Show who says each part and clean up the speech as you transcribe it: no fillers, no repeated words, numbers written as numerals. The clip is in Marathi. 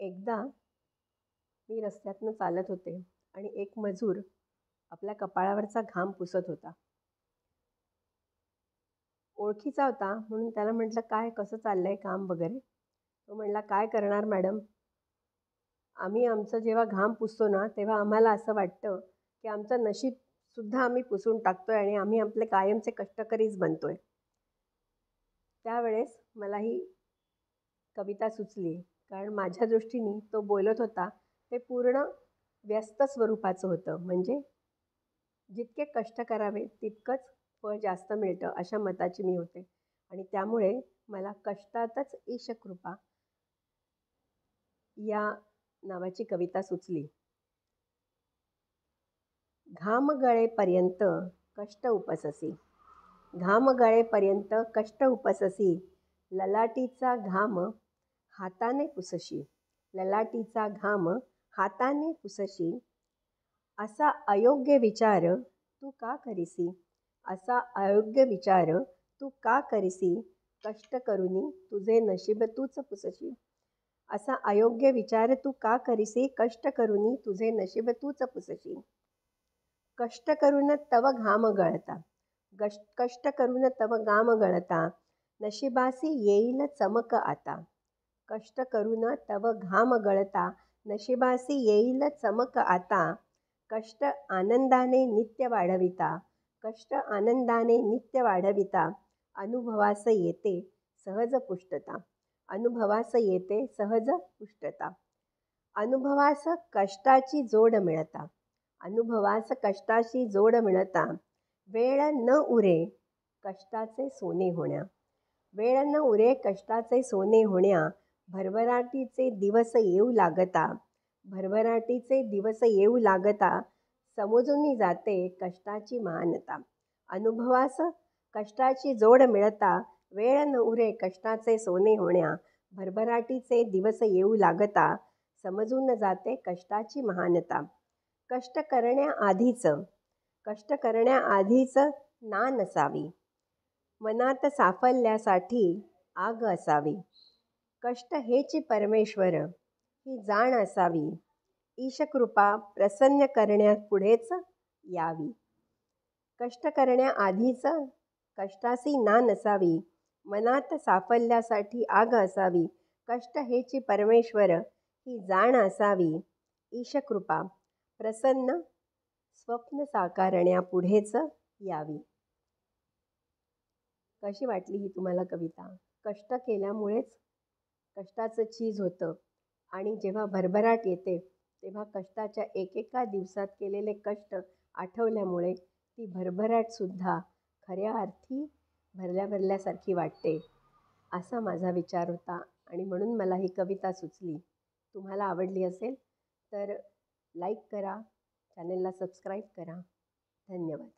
Speaker 1: एकदा मी रस्त्यातनं चालत होते आणि एक मजूर आपल्या कपाळावरचा घाम पुसत होता. ओळखीचा होता म्हणून त्याला म्हटलं, "काय कसं चाललंय काम वगैरे?" तो म्हणला, "काय करणार मॅडम, आम्ही आमचं जेव्हा घाम पुसतो ना, तेव्हा आम्हाला असं वाटतं, की आमचं नशीबसुद्धा आम्ही पुसून टाकतोय आणि आम्ही आपले कायमचे कष्टकरीच बनतोय." त्यावेळेस मला ही कविता सुचली, कारण माझ्या दृष्टीने तो बोलत होता ते पूर्ण व्यस्त स्वरूपाचं होतं. म्हणजे जितके कष्ट करावे तितकंच फळ जास्त मिळतं अशा मताची मी होते आणि त्यामुळे मला कष्टातच ईश कृपा या नावाची कविता सुचली. घाम गळेपर्यंत कष्ट उपससी, घाम गळेपर्यंत कष्ट उपससी, ललाटीचा घाम हाताने पुसशी, ललाटीचा घाम हाताने पुसशी. असा अयोग्य विचार तू का करीसी, असा अयोग्य विचार तू का करीसी, कष्ट करूनी तुझे नशीब तूच पुसशी. असा अयोग्य विचार तू का करीसी, कष्ट करूनी तुझे नशीब तूच पुसशी. कष्ट करून तव घाम गळता, कष्ट करून तव घाम गळता, नशिबासी येईल चमक आता. कष्ट करून तव घाम गळता, नशिबासी येईल चमक आता. कष्ट आनंदाने नित्य वाढविता, कष्ट आनंदाने नित्य वाढविता. अनुभवास येते सहज पुष्टता, अनुभवास येते सहज पुष्टता. अनुभवास कष्टाची जोड मिळता, अनुभवास कष्टाची जोड मिळता. वेळ न उरे कष्टाचे सोने होण्या, वेळ न उरे कष्टाचे सोने होण्या. भरभराटीचे दिवस येऊ लागता, भरभराटीचे दिवस येऊ लागता. समजून जाते कष्टाची महानता. अनुभवास कष्टाची जोड मिळता, वेळ न उरे कष्टाचे सोने होण्या. भरभराटीचे दिवस येऊ लागता, समजून जाते कष्टाची महानता. कष्ट करण्याआधीच, कष्ट करण्याआधीच ना नसावी, मनात साफल्यासाठी आग असावी. कष्ट हेची परमेश्वर ही जाण असावी, ईशकृपा प्रसन्न करण्यापुढेच यावी. कष्ट करण्याआधीच कष्टासी ना नसावी, मनात साफल्यासाठी आग असावी. कष्ट हेची परमेश्वर ही जाण असावी, ईशकृपा प्रसन्न स्वप्न साकारण्यापुढेच यावी. कशी वाटली ही तुम्हाला कविता? कष्ट केल्यामुळेच कष्टाचं चीज होतं आणि जेव्हा भरभराट येते तेव्हा कष्टाच्या एकेका दिवसात केलेले कष्ट आठवल्यामुळे ती भरभराटसुद्धा खऱ्या अर्थी भरल्या भरल्यासारखी वाटते, असा माझा विचार होता आणि म्हणून मला ही कविता सुचली. तुम्हाला आवडली असेल तर लाईक करा, चॅनलला सबस्क्राईब करा. धन्यवाद.